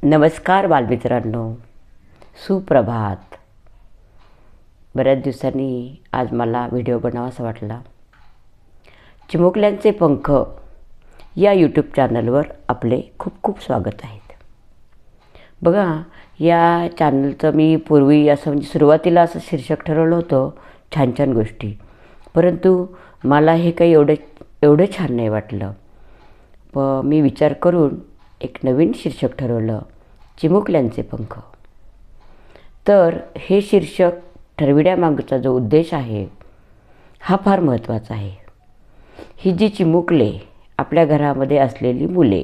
नमस्कार बालमित्रांनो, सुप्रभात. बऱ्याच दिवसांनी आज मला व्हिडिओ बनावासा वाटला. चिमुकल्यांचे पंख या यूट्यूब चॅनलवर आपले खूप खूप स्वागत आहेत. बघा, या चॅनलचं मी पूर्वी म्हणजे सुरुवातीला असं शीर्षक ठरवलं होतं, छान छान गोष्टी. परंतु मला हे काही एवढं छान नाही वाटलं. मी विचार करून एक नवीन शीर्षक ठरवलं, चिमुकल्यांचे पंख. तर हे शीर्षक ठरविण्यामागचा जो उद्देश आहे हा फार महत्त्वाचा आहे. ही जी चिमुकले, आपल्या घरामध्ये असलेली मुले,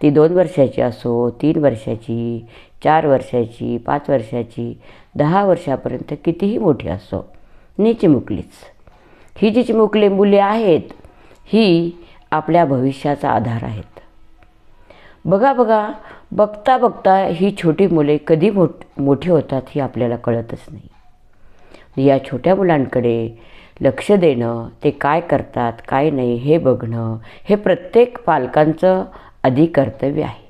ती 2 वर्षाची असो, 3 वर्षाची, 4 वर्षाची, 5 वर्षाची, 10 वर्षापर्यंत कितीही मोठी असो, चिमुकलीच. ही जी चिमुकले मुले आहेत, ही आपल्या भविष्याचा आधार आहेत. बघता बघता ही छोटी मुले कधी मोठी होतात ही आपल्याला कळतच नाही. या छोट्या मुलांकडे लक्ष देणं, ते काय करतात काय नाही हे बघणं, हे प्रत्येक पालकांचं आधी कर्तव्य आहे.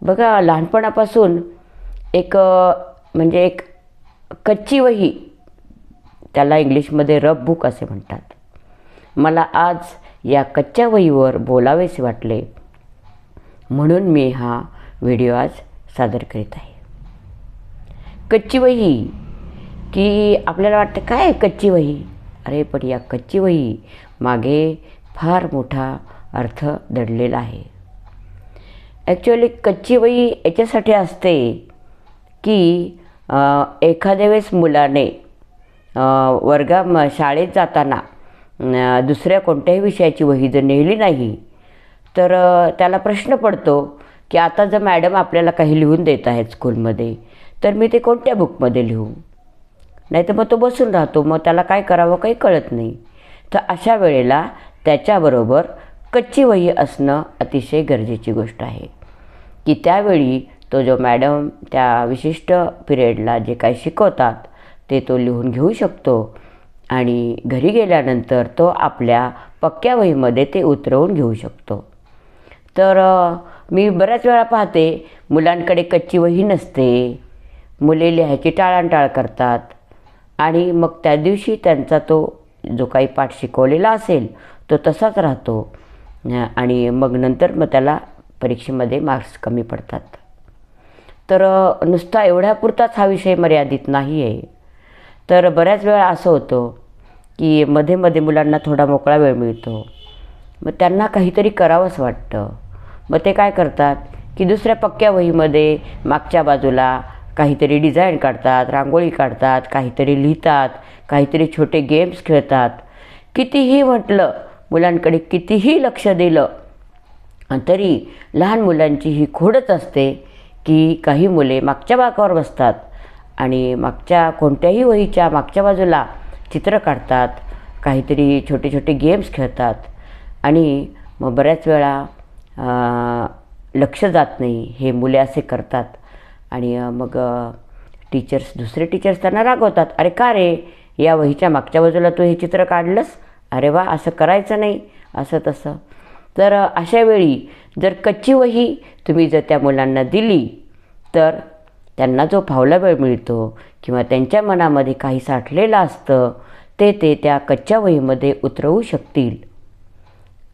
बघा, लहानपणापासून एक कच्ची वही, त्याला इंग्लिशमध्ये रफ बुक असे म्हणतात. मला आज या कच्च्या वहीवर बोलावेसे वाटले, म्हणून मी हा व्हिडिओ आज सादर करीत आहे. कच्ची वही, की आपल्याला वाटतं काय कच्ची वही, अरे पण या कच्ची वही मागे फार मोठा अर्थ दडलेला आहे. ॲक्च्युअली कच्ची वही याच्यासाठी असते की एखाद्या वेळेस मुलाने शाळेत जाताना दुसऱ्या कोणत्याही विषयाची वही जर नेली नाही, तर त्याला प्रश्न पडतो की आता जर मॅडम आपल्याला काही लिहून देत आहेत स्कूलमध्ये, तर मी ते कोणत्या बुकमध्ये लिहू? नाही तर मग तो बसून राहतो, मग त्याला काय करावं काही कळत नाही. तर अशा वेळेला त्याच्याबरोबर कच्ची वही असणं अतिशय गरजेची गोष्ट आहे, की त्यावेळी तो जो मॅडम त्या विशिष्ट पिरियडला जे काही शिकवतात ते तो लिहून घेऊ शकतो आणि घरी गेल्यानंतर तो आपल्या पक्क्या वहीमध्ये ते उतरवून घेऊ शकतो. तर मी बऱ्याच वेळा पाहते, मुलांकडे कच्ची वही नसते, मुले लिहायची टाळाटाळ करतात आणि मग त्या दिवशी त्यांचा तो जो काही पाठ शिकवलेला असेल तो तसाच राहतो आणि मग त्याला परीक्षेमध्ये मार्क्स कमी पडतात. तर नुसता एवढ्यापुरताच हा विषय मर्यादित नाही आहे. तर बऱ्याच वेळा असं होतं की मध्ये मध्ये मुलांना थोडा मोकळा वेळ मिळतो, मग त्यांना काहीतरी करावंच वाटतं. मग ते काय करतात की दुसऱ्या पक्क्या वहीमध्ये मागच्या बाजूला काहीतरी डिझाईन काढतात, रांगोळी काढतात, काहीतरी लिहितात, काहीतरी छोटे गेम्स खेळतात. कितीही म्हटलं, मुलांकडे कितीही लक्ष दिलं तरी लहान मुलांची ही खोडच असते की काही मुले मागच्या बाकावर बसतात आणि मागच्या कोणत्याही वहीच्या मागच्या बाजूला चित्र काढतात, काहीतरी छोटे छोटे गेम्स खेळतात आणि मग बऱ्याच वेळा लक्ष जात नाही. हे मुले असे करतात आणि मग दुसरे टीचर्स त्यांना रागवतात, अरे का रे, या वहीच्या मागच्या बाजूला तू हे चित्र काढलंस, अरे वा, असं करायचं नाही, असं तसं. तर अशा वेळी जर कच्ची वही तुम्ही जर त्या मुलांना दिली, तर त्यांना जो फावला वेळ मिळतो किंवा त्यांच्या मनामध्ये काही साठलेलं असतं ते त्या कच्च्या वहीमध्ये उतरवू शकतील.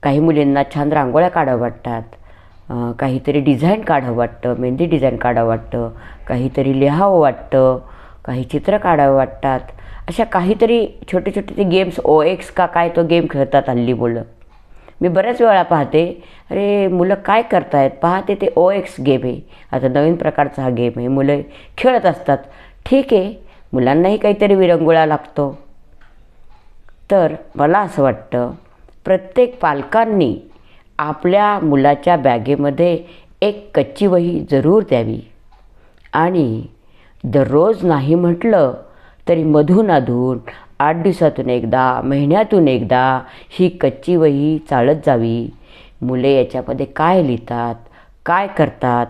काही मुलींना छान रांगोळ्या काढावं वाटतात, काहीतरी डिझाईन काढावं वाटतं, मेहंदी डिझाईन काढावं वाटतं, काहीतरी लिहावं वाटतं, काही चित्र काढावं वाटतात. अशा काहीतरी छोटे छोटे ते गेम्स, OX का काय तो गेम खेळतात हल्ली मुलं. मी बऱ्याच वेळा पाहते, अरे मुलं काय करतायत, पाहते ते OX गेम आहे, आता नवीन प्रकारचा हा गेम आहे, मुलं खेळत असतात. ठीक आहे, मुलांनाही काहीतरी विरंगुळा लागतो. तर मला असं वाटतं, प्रत्येक पालकांनी आपल्या मुलाच्या बॅगेमध्ये एक कच्ची वही जरूर द्यावी आणि दररोज नाही म्हटलं तरी मधून 8 दिवसातून एकदा, महिन्यातून एकदा ही कच्ची वही चाळत जावी. मुले याच्यामध्ये काय लिहितात, काय करतात,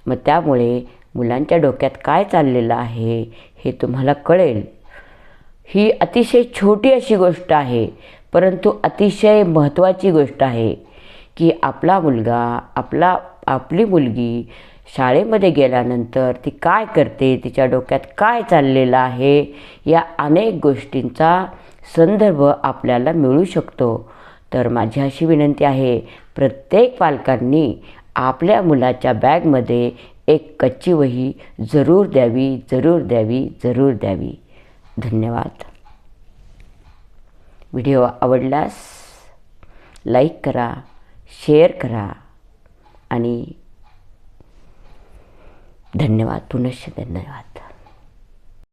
मग त्यामुळे मुलांच्या डोक्यात काय चाललेलं आहे हे तुम्हाला कळेल. ही अतिशय छोटी अशी गोष्ट आहे, परंतु अतिशय महत्त्वाची गोष्ट आहे की आपला मुलगा, आपली मुलगी शाळेमध्ये गेल्यानंतर ती काय करते, तिच्या डोक्यात काय चाललेलं आहे, या अनेक गोष्टींचा संदर्भ आपल्याला मिळू शकतो. तर माझी अशी विनंती आहे, प्रत्येक पालकांनी आपल्या मुलाच्या बॅगमध्ये एक कच्ची वही जरूर द्यावी, जरूर द्यावी, जरूर द्यावी. धन्यवाद. व्हिडिओ आवडल्यास लाईक करा, शेअर करा आणि धन्यवाद, पुनश्च धन्यवाद.